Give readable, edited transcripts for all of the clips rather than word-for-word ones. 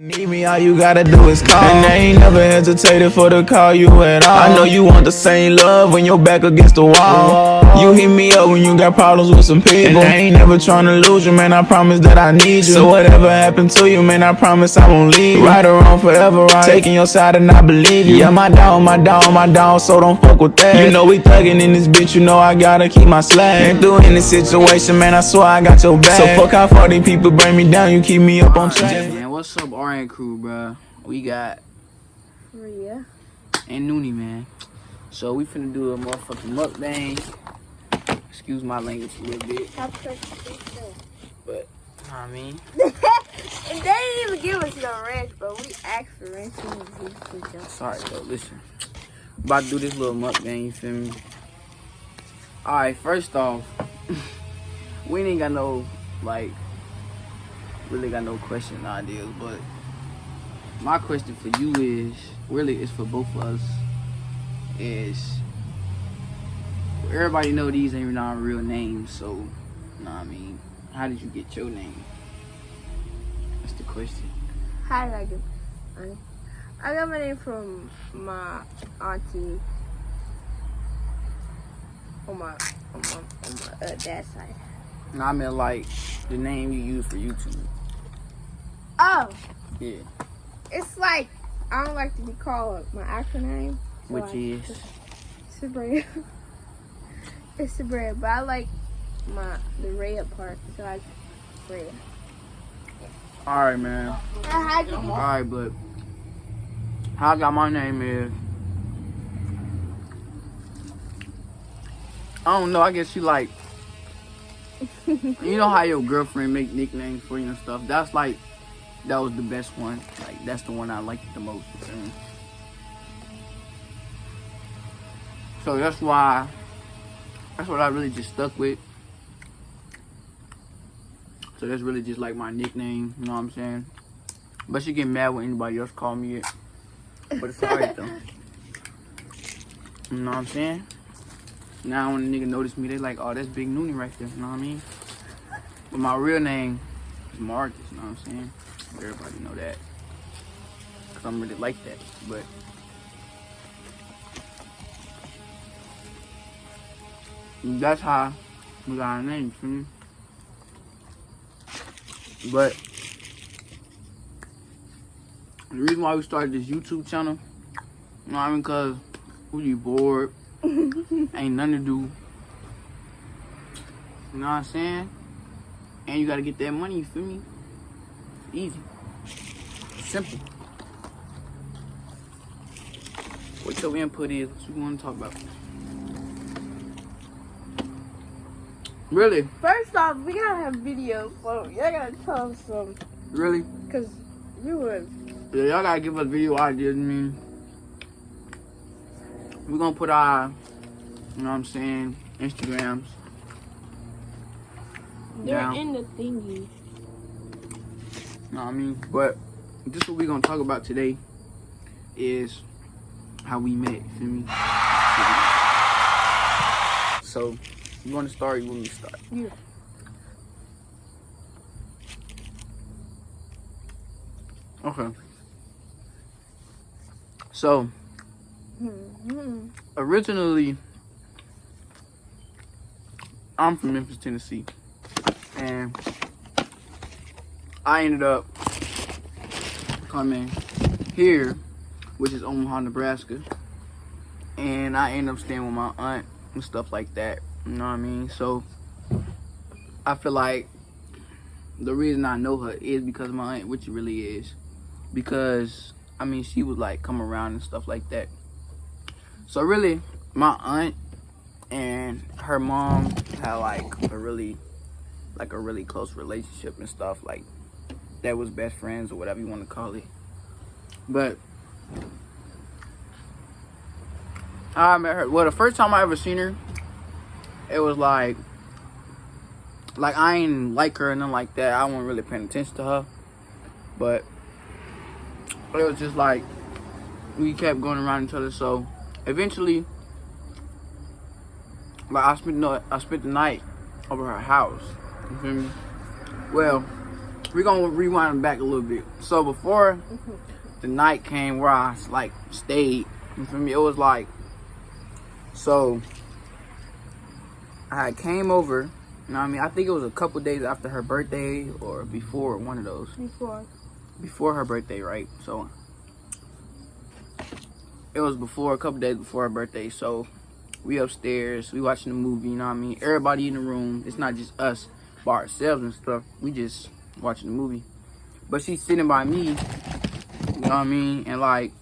Need me, all you gotta do is call. And I ain't never hesitated for to call you at all. I know you want the same love when you're back against the wall. You hit me up when you got problems with some people. And I ain't never tryna lose you, man, I promise that I need you. So whatever happened to you, man, I promise I won't leave you. Right or wrong, forever right. Taking your side and I believe you. Yeah, my dog, so don't fuck with that. You know we thuggin' in this bitch, you know I gotta keep my slack. And through any situation, man, I swear I got your back. So fuck how far these people bring me down, you keep me up on track. What's up, RN crew, bro? We got Rhea and Noonie, man. So we finna do a motherfucking mukbang. Excuse my language a little bit, but you know what I mean. And they didn't even give us no ranch, but we asked for ranch. Sorry though, listen. About to do this little mukbang, you feel me? Alright, first off, we ain't got no, really got no question ideas, but my question for you is, really is for both of us, is, everybody know these ain't not real names, so, you know what I mean, how did you get your name? That's the question. How did I get mine? I got my name from my auntie on my dad's side. No, I mean like the name you use for YouTube. Oh. Yeah. It's like, I don't like to be called my actual name. So Which is? Sabria. It's Sabria, but I like the Rhea part, so I Rhea. Alright, man. Alright, but how I got my name is, I don't know, I guess you like, you know how your girlfriend make nicknames for you and stuff? That's like, that was the best one. Like, that's the one I liked the most. You feel me? So that's what I really just stuck with. So that's really just like my nickname, you know what I'm saying? But she get mad when anybody else call me it. But it's alright though. You know what I'm saying? Now when a nigga notice me, they like, oh, that's Big Noonie right there, you know what I mean? But my real name is Marcus, you know what I'm saying? Everybody know that. Cause I'm really like that. But that's how we got our name, you know? But the reason why we started this YouTube channel, you know what I mean, cause we be bored, ain't nothing to do. You know what I'm saying? And you gotta get that money, you feel me? Easy. Simple. What your input is, what you want to talk about? Really? First off, we gotta have video for y'all gotta tell us some. Really? Cause you would. Yeah, y'all gotta give us video ideas. I mean, we're gonna put our, you know what I'm saying, Instagrams. They're down. in the thingy. You know what I mean? But this what we're gonna talk about today is how we met, you feel me? So, you wanna start or you want me to start? Yeah. Okay. So, originally, I'm from Memphis, Tennessee. And I ended up coming here, which is Omaha, Nebraska. And I ended up staying with my aunt and stuff like that. You know what I mean? So I feel like the reason I know her is because of my aunt, which it really is. Because, I mean, she would like come around and stuff like that. So really, my aunt and her mom had like a really close relationship and stuff, like that was best friends or whatever you want to call it. But I met her, well, the first time I ever seen her, it was like I ain't like her and nothing like that. I wasn't really paying attention to her, but it was just like we kept going around each other. So eventually, like I spent the night over her house. You feel me? Well, we're gonna rewind back a little bit. So before the night came where I like stayed, you feel me? It was like, so I came over, you know what I mean? I think it was a couple days after her birthday or before one of those. Before her birthday, right? So it was before, a couple days before her birthday. So we upstairs, we watching the movie, you know what I mean? Everybody in the room. It's not just us by ourselves and stuff. We just watching the movie. But she's sitting by me, you know what I mean? And like,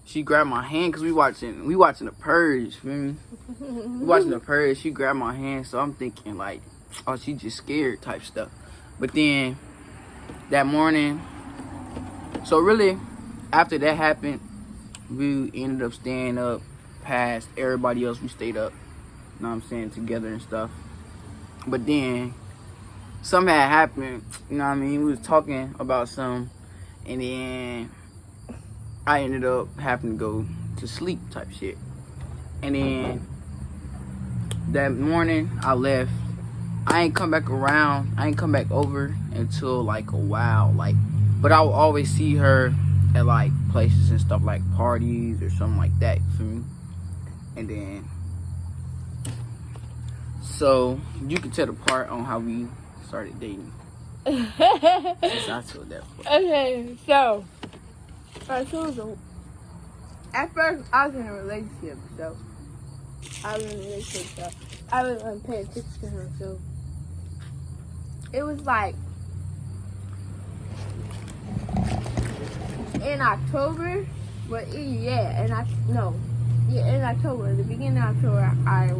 she grabbed my hand because we watching The Purge, feel me? We watching The Purge. She grabbed my hand, so I'm thinking like, oh, she just scared type stuff. But then that morning, so really after that happened, we ended up staying up past everybody else. We stayed up, you know what I'm saying, together and stuff. But then something had happened, you know what I mean? We was talking about something, and then I ended up having to go to sleep type shit. And then that morning I left. I ain't come back around. I ain't come back over until like a while. Like, but I would always see her at like places and stuff, like parties or something like that, you feel me? And then, so you can tell the part on how we started dating. Since I told that part. Okay, so at first I was in a relationship, so I wasn't paying attention to her, so it was like in October, but in October, the beginning of October, I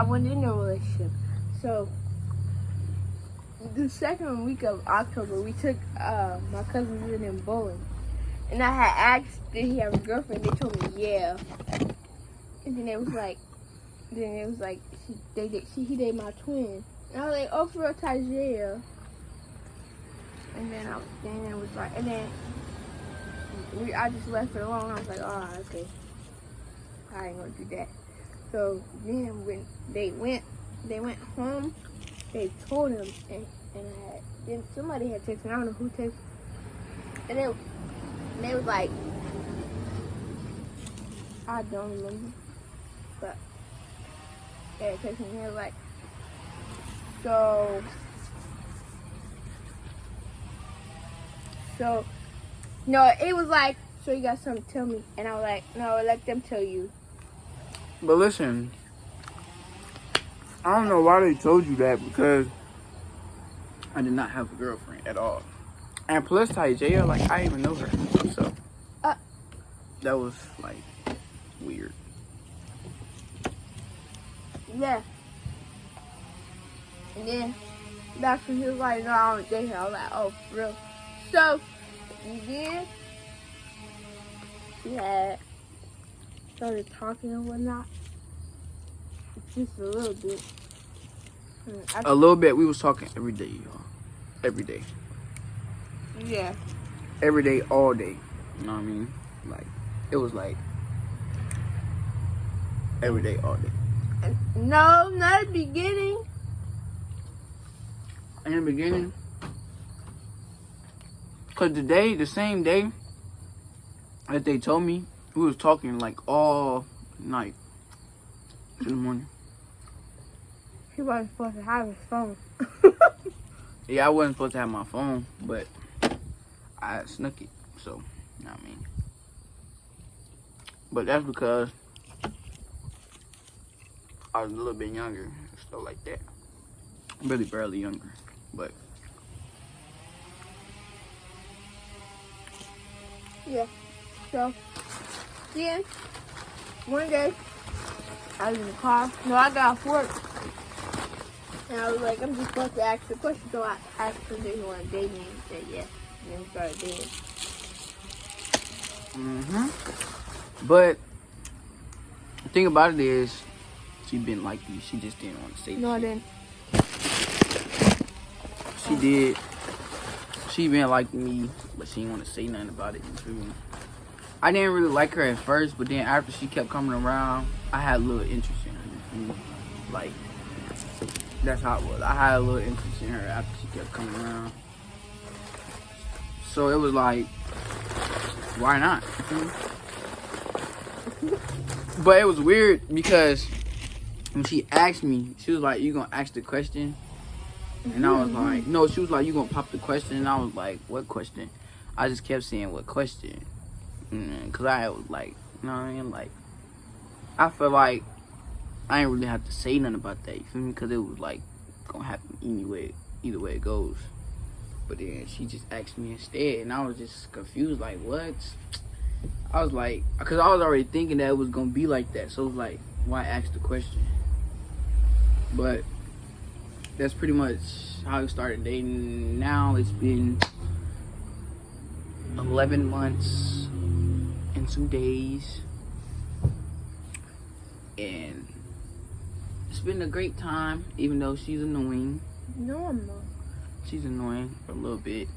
went in a relationship. So the second week of October, we took my cousins in them bowling, and I had asked, did he have a girlfriend? They told me yeah, and then it was like, he dated my twin, and I was like, oh, for real, Tajia. And then I just left it alone. I was like, oh, okay, I ain't gonna do that. So then when they went home, they told him, and then somebody had texted me. I don't know who texted, and they was like, I don't remember, but they had texted me. They were like, so no, it was like, so you got something to tell me, and I was like, no, let them tell you. But listen, I don't know why they told you that, because I did not have a girlfriend at all. And plus, Tajaya, like, I didn't even know her. So, that was, like, weird. Yeah. And then, that's when he was like, no, I don't date her. I was like, oh, for real. So, and then, we had started talking and whatnot. Just a little bit. A little bit. We was talking every day, y'all. Every day. Yeah. Every day, all day. You know what I mean? Like, it was like every day, all day. No, not at the beginning. In the beginning, because the same day that they told me, we was talking like all night in the morning. He wasn't supposed to have his phone. Yeah, I wasn't supposed to have my phone, but I snuck it, so, you know what I mean? But that's because I was a little bit younger and stuff like that. Really barely younger, but. Yeah. So, then, one day, I was in the car. No, I got off work. And I was like, I'm just supposed to ask the question. So I asked her, do you want to date me? And she said, yes. And then we started dating. But the thing about it is, she been like you. She just didn't want to say No, I shit. didn't. She did. She been like me, but she didn't want to say nothing about it. You feel me? I didn't really like her at first, but then after she kept coming around, I had a little interest in her. You feel me? Like, that's how it was. I had a little interest in her after kept coming around. So it was like, why not? But it was weird because when she asked me, she was like, you gonna ask the question? And I was like, no, she was like, you gonna pop the question? And I was like, what question? I just kept saying, what question? Cause I was like, you know what I mean? Like, I felt like I ain't really have to say nothing about that, you feel me? Cause it was like, gonna happen anyway, either way it goes. But then she just asked me instead, and I was just confused, like, what? I was like, cause I was already thinking that it was gonna be like that, so it was like, why ask the question? But that's pretty much how we started dating. Now it's been 11 months and 2 days, and it's been a great time, even though she's annoying. No, I'm not. She's annoying a little bit.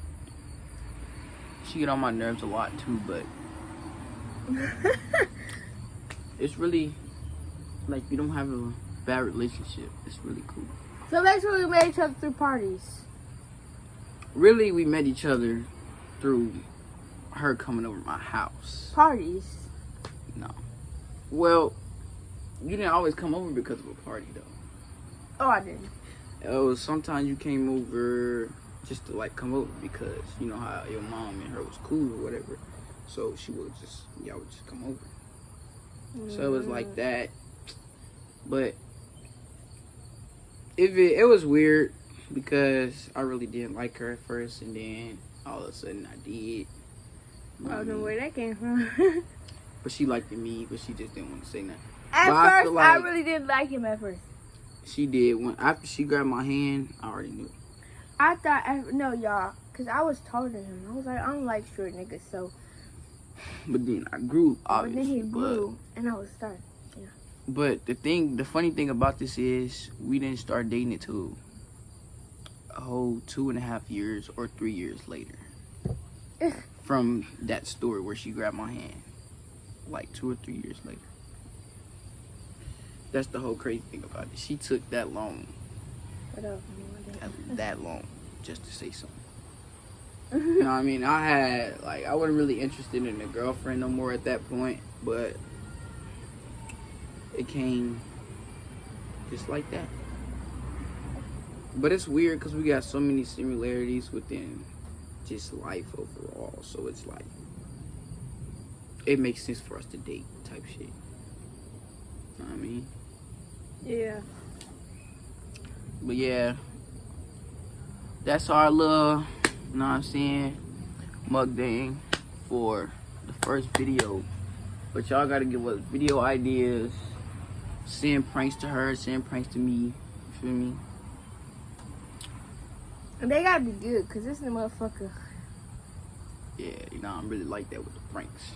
She get on my nerves a lot too, but it's really like we don't have a bad relationship. It's really cool. So basically, we met each other through parties. Really, we met each other through her coming over my house. Parties. No. Well, you didn't always come over because of a party, though. Oh, I didn't. It was sometimes you came over just to like come over because you know how your mom and her was cool or whatever. So she would just, y'all would just come over. So it was like that. But it was weird because I really didn't like her at first, and then all of a sudden I did. I don't know where that came from. But she liked me, but she just didn't want to say nothing. At But first, like I really didn't like him at first. she did. When after she grabbed my hand, I already knew. I thought, no, y'all, because I was taller than him. I was like, I don't like short niggas, so. But then I grew, But then obviously. he grew, and I was starting. But the funny thing about this is we didn't start dating until a whole 2.5 years or 3 years later. From that story where she grabbed my hand. Like 2 or 3 years later. That's the whole crazy thing about it. She took that long. That long just to say something. You know what I mean? I wasn't really interested in a girlfriend no more at that point, but it came just like that. But it's weird because we got so many similarities within just life overall, so it's like it makes sense for us to date type shit. You know what I mean? Yeah. But yeah, that's our little, you know what I'm saying, mukbang for the first video. But y'all gotta give us video ideas, send pranks to her, send pranks to me, you feel me? And they gotta be good, because this is the motherfucker. Yeah, you know, I'm really like that with the pranks.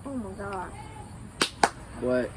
Oh my god. But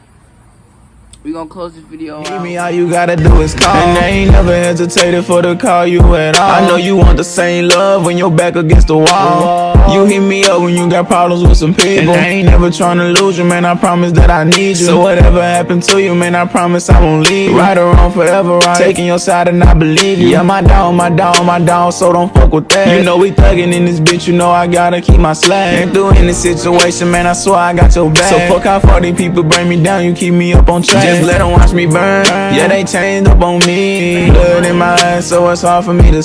we gonna close this video Give out. me all you gotta do is call. And I ain't never hesitated for to call you at all. I know you want the same love when you're back against the wall. You hit me up when you got problems with some people. And I ain't never tryna lose you, man, I promise that I need you. So whatever happened to you, man, I promise I won't leave you. Right or wrong, forever right. Taking your side and I believe you. Yeah, my dog, so don't fuck with that. You know we thuggin' in this bitch, you know I gotta keep my slack. Ain't through any situation, man, I swear I got your back. So fuck how far these people bring me down, you keep me up on track. Just let them watch me burn. Yeah, they changed up on me. Blood in my eyes, so it's hard for me to